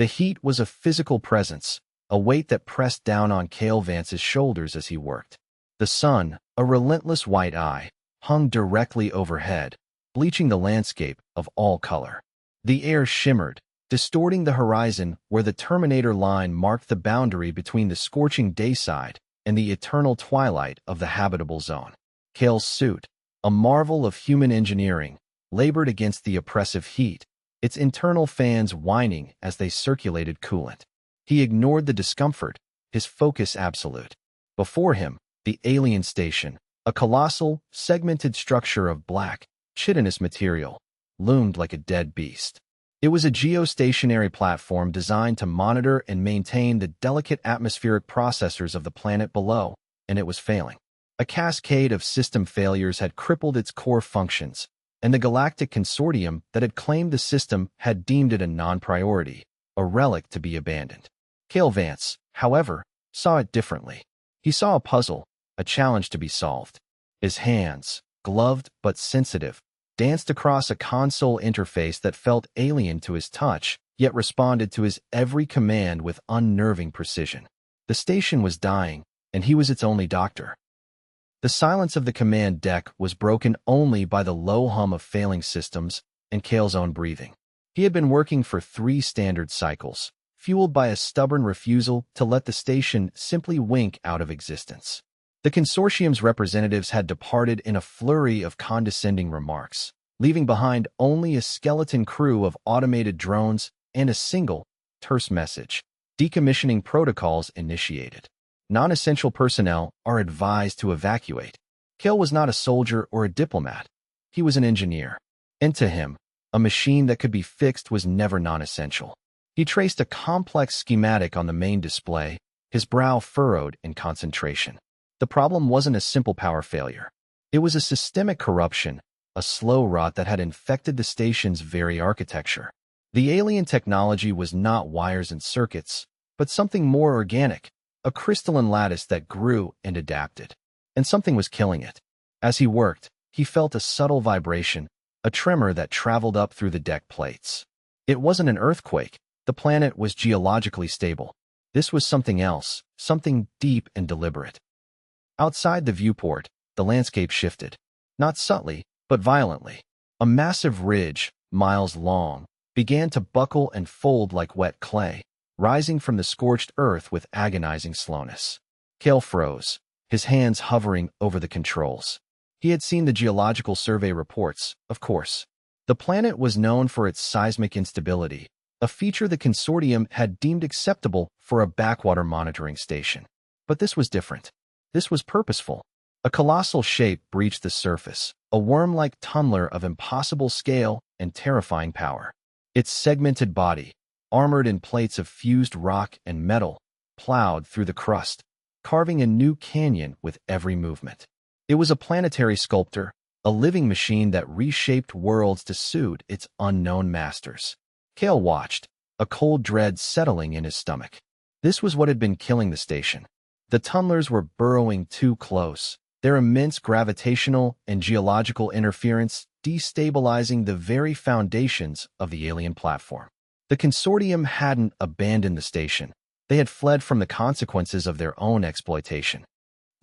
The heat was a physical presence, a weight that pressed down on Cale Vance's shoulders as he worked. The sun, a relentless white eye, hung directly overhead, bleaching the landscape of all color. The air shimmered, distorting the horizon where the Terminator line marked the boundary between the scorching dayside and the eternal twilight of the habitable zone. Cale's suit, a marvel of human engineering, labored against the oppressive heat, its internal fans whining as they circulated coolant. He ignored the discomfort, his focus absolute. Before him, the alien station, a colossal, segmented structure of black, chitinous material, loomed like a dead beast. It was a geostationary platform designed to monitor and maintain the delicate atmospheric processors of the planet below, and it was failing. A cascade of system failures had crippled its core functions, and the galactic consortium that had claimed the system had deemed it a non-priority, a relic to be abandoned. Cale Vance, however, saw it differently. He saw a puzzle, a challenge to be solved. His hands, gloved but sensitive, danced across a console interface that felt alien to his touch, yet responded to his every command with unnerving precision. The station was dying, and he was its only doctor. The silence of the command deck was broken only by the low hum of failing systems and Cale's own breathing. He had been working for 3 standard cycles, fueled by a stubborn refusal to let the station simply wink out of existence. The consortium's representatives had departed in a flurry of condescending remarks, leaving behind only a skeleton crew of automated drones and a single, terse message: decommissioning protocols initiated. Non-essential personnel are advised to evacuate. Cale was not a soldier or a diplomat. He was an engineer. And to him, a machine that could be fixed was never non-essential. He traced a complex schematic on the main display, his brow furrowed in concentration. The problem wasn't a simple power failure. It was a systemic corruption, a slow rot that had infected the station's very architecture. The alien technology was not wires and circuits, but something more organic, a crystalline lattice that grew and adapted. And something was killing it. As he worked, he felt a subtle vibration, a tremor that traveled up through the deck plates. It wasn't an earthquake. The planet was geologically stable. This was something else, something deep and deliberate. Outside the viewport, the landscape shifted. Not subtly, but violently. A massive ridge, miles long, began to buckle and fold like wet clay, rising from the scorched earth with agonizing slowness. Cale froze, his hands hovering over the controls. He had seen the geological survey reports, of course. The planet was known for its seismic instability, a feature the consortium had deemed acceptable for a backwater monitoring station. But this was different. This was purposeful. A colossal shape breached the surface, a worm-like tunneler of impossible scale and terrifying power. Its segmented body, armored in plates of fused rock and metal, plowed through the crust, carving a new canyon with every movement. It was a planetary sculptor, a living machine that reshaped worlds to suit its unknown masters. Cale watched, a cold dread settling in his stomach. This was what had been killing the station. The tunnelers were burrowing too close, their immense gravitational and geological interference destabilizing the very foundations of the alien platform. The consortium hadn't abandoned the station. They had fled from the consequences of their own exploitation.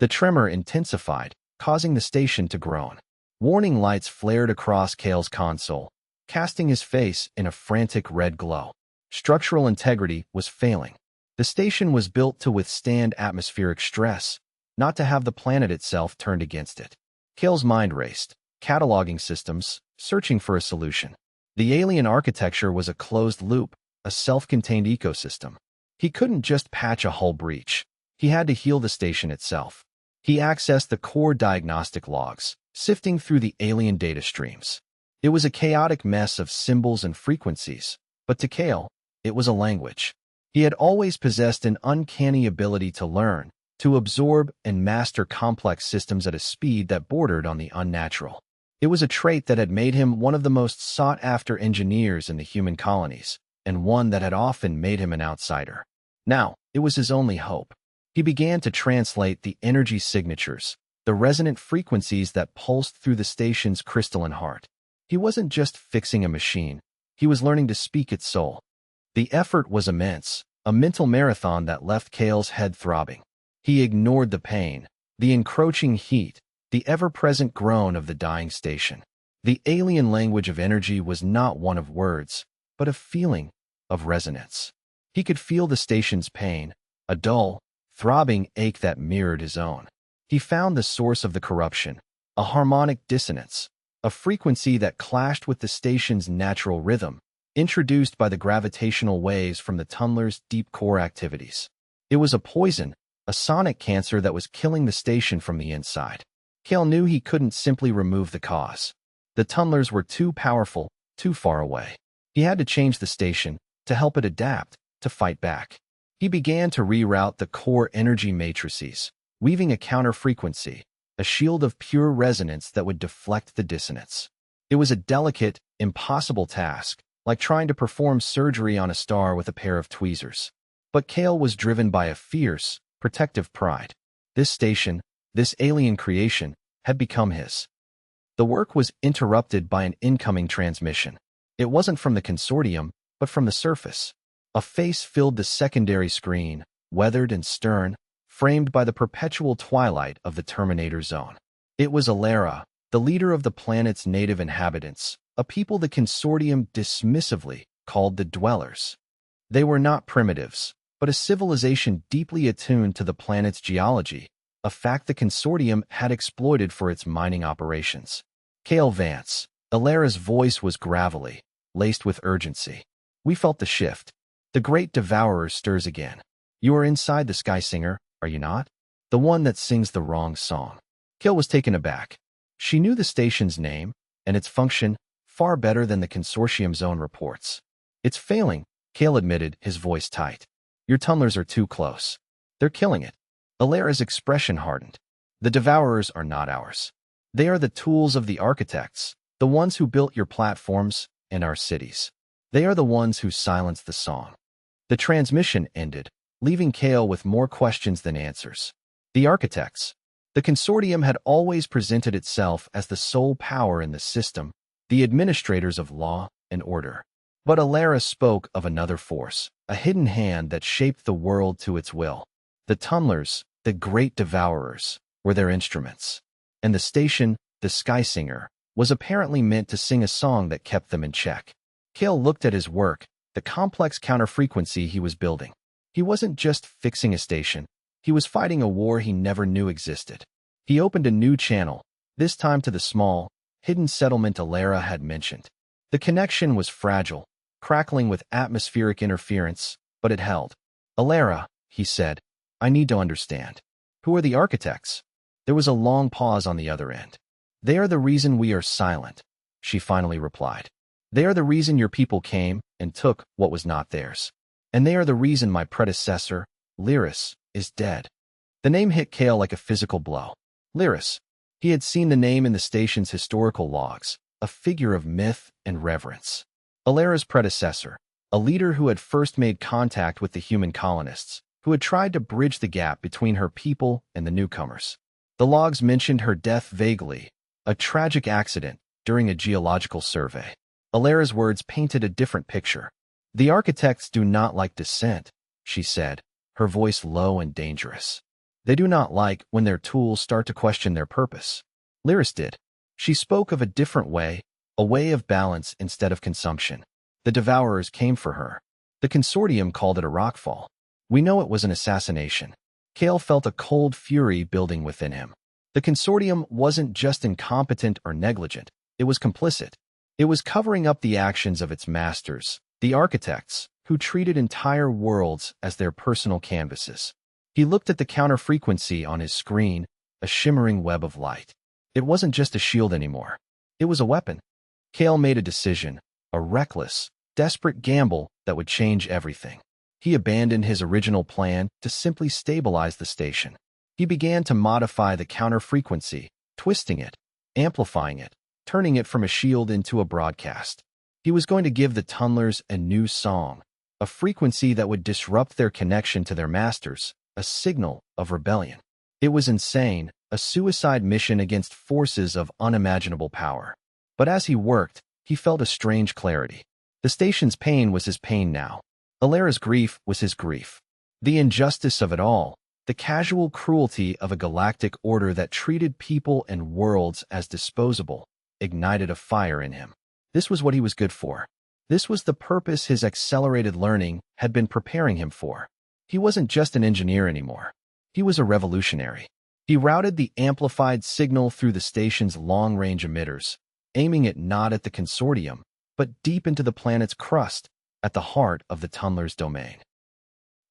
The tremor intensified, causing the station to groan. Warning lights flared across Cale's console, casting his face in a frantic red glow. Structural integrity was failing. The station was built to withstand atmospheric stress, not to have the planet itself turned against it. Cale's mind raced, cataloging systems, searching for a solution. The alien architecture was a closed loop, a self-contained ecosystem. He couldn't just patch a hull breach. He had to heal the station itself. He accessed the core diagnostic logs, sifting through the alien data streams. It was a chaotic mess of symbols and frequencies, but to Cale, it was a language. He had always possessed an uncanny ability to learn, to absorb and master complex systems at a speed that bordered on the unnatural. It was a trait that had made him one of the most sought-after engineers in the human colonies, and one that had often made him an outsider. Now, it was his only hope. He began to translate the energy signatures, the resonant frequencies that pulsed through the station's crystalline heart. He wasn't just fixing a machine. He was learning to speak its soul. The effort was immense, a mental marathon that left Kale's head throbbing. He ignored the pain, the encroaching heat, the ever-present groan of the dying station. The alien language of energy was not one of words, but a feeling of resonance. He could feel the station's pain, a dull, throbbing ache that mirrored his own. He found the source of the corruption, a harmonic dissonance, a frequency that clashed with the station's natural rhythm, introduced by the gravitational waves from the tunneler's deep core activities. It was a poison, a sonic cancer that was killing the station from the inside. Kale knew he couldn't simply remove the cause. The tunnelers were too powerful, too far away. He had to change the station, to help it adapt, to fight back. He began to reroute the core energy matrices, weaving a counter-frequency, a shield of pure resonance that would deflect the dissonance. It was a delicate, impossible task, like trying to perform surgery on a star with a pair of tweezers. But Kale was driven by a fierce, protective pride. This station, this alien creation, had become his. The work was interrupted by an incoming transmission. It wasn't from the consortium, but from the surface. A face filled the secondary screen, weathered and stern, framed by the perpetual twilight of the Terminator Zone. It was Alara, the leader of the planet's native inhabitants, a people the consortium dismissively called the Dwellers. They were not primitives, but a civilization deeply attuned to the planet's geology, a fact the consortium had exploited for its mining operations. Kale Vance, Alara's voice was gravelly, laced with urgency. We felt the shift. The great devourer stirs again. You are inside the Sky Singer, are you not? The one that sings the wrong song. Kale was taken aback. She knew the station's name and its function far better than the consortium's own reports. It's failing, Kale admitted, his voice tight. Your tunnelers are too close. They're killing it. Alara's expression hardened. The devourers are not ours. They are the tools of the architects, the ones who built your platforms and our cities. They are the ones who silenced the song. The transmission ended, leaving Kale with more questions than answers. The architects. The consortium had always presented itself as the sole power in the system, the administrators of law and order. But Alara spoke of another force, a hidden hand that shaped the world to its will. The tunnelers, the great devourers, were their instruments. And the station, the Sky Singer, was apparently meant to sing a song that kept them in check. Kale looked at his work, the complex counter-frequency he was building. He wasn't just fixing a station. He was fighting a war he never knew existed. He opened a new channel, this time to the small, hidden settlement Alara had mentioned. The connection was fragile, crackling with atmospheric interference, but it held. Alara, he said, I need to understand. Who are the architects? There was a long pause on the other end. They are the reason we are silent, she finally replied. They are the reason your people came and took what was not theirs. And they are the reason my predecessor, Lyris, is dead. The name hit Kale like a physical blow. Lyris. He had seen the name in the station's historical logs, a figure of myth and reverence. Alara's predecessor, a leader who had first made contact with the human colonists, who had tried to bridge the gap between her people and the newcomers. The logs mentioned her death vaguely, a tragic accident during a geological survey. Alara's words painted a different picture. The architects do not like dissent, she said, her voice low and dangerous. They do not like when their tools start to question their purpose. Lyris did. She spoke of a different way, a way of balance instead of consumption. The devourers came for her. The consortium called it a rockfall. We know it was an assassination. Kale felt a cold fury building within him. The consortium wasn't just incompetent or negligent, it was complicit. It was covering up the actions of its masters, the architects, who treated entire worlds as their personal canvases. He looked at the counter-frequency on his screen, a shimmering web of light. It wasn't just a shield anymore. It was a weapon. Kale made a decision, a reckless, desperate gamble that would change everything. He abandoned his original plan to simply stabilize the station. He began to modify the counter-frequency, twisting it, amplifying it, turning it from a shield into a broadcast. He was going to give the tunnelers a new song, a frequency that would disrupt their connection to their masters, a signal of rebellion. It was insane, a suicide mission against forces of unimaginable power. But as he worked, he felt a strange clarity. The station's pain was his pain now. Alera's grief was his grief. The injustice of it all, the casual cruelty of a galactic order that treated people and worlds as disposable, ignited a fire in him. This was what he was good for. This was the purpose his accelerated learning had been preparing him for. He wasn't just an engineer anymore. He was a revolutionary. He routed the amplified signal through the station's long-range emitters, aiming it not at the consortium, but deep into the planet's crust, at the heart of the tunneler's domain.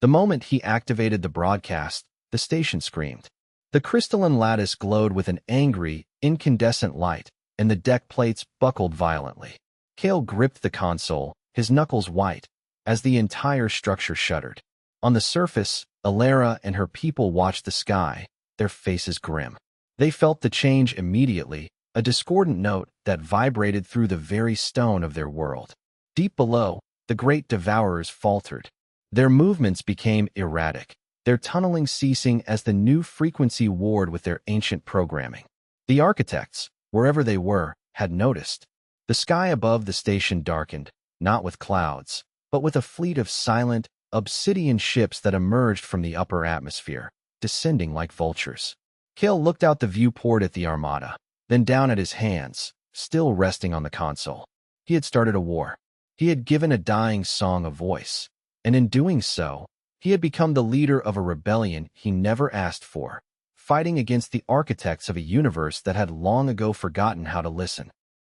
The moment he activated the broadcast, the station screamed. The crystalline lattice glowed with an angry, incandescent light, and the deck plates buckled violently. Kale gripped the console, his knuckles white, as the entire structure shuddered. On the surface, Alera and her people watched the sky, their faces grim. They felt the change immediately, a discordant note that vibrated through the very stone of their world. Deep below, the great devourers faltered. Their movements became erratic, their tunneling ceasing as the new frequency warred with their ancient programming. The architects, wherever they were, had noticed. The sky above the station darkened, not with clouds, but with a fleet of silent, obsidian ships that emerged from the upper atmosphere, descending like vultures. Kale looked out the viewport at the armada, then down at his hands, still resting on the console. He had started a war. He had given a dying song a voice, and in doing so, he had become the leader of a rebellion he never asked for, fighting against the architects of a universe that had long ago forgotten how to listen.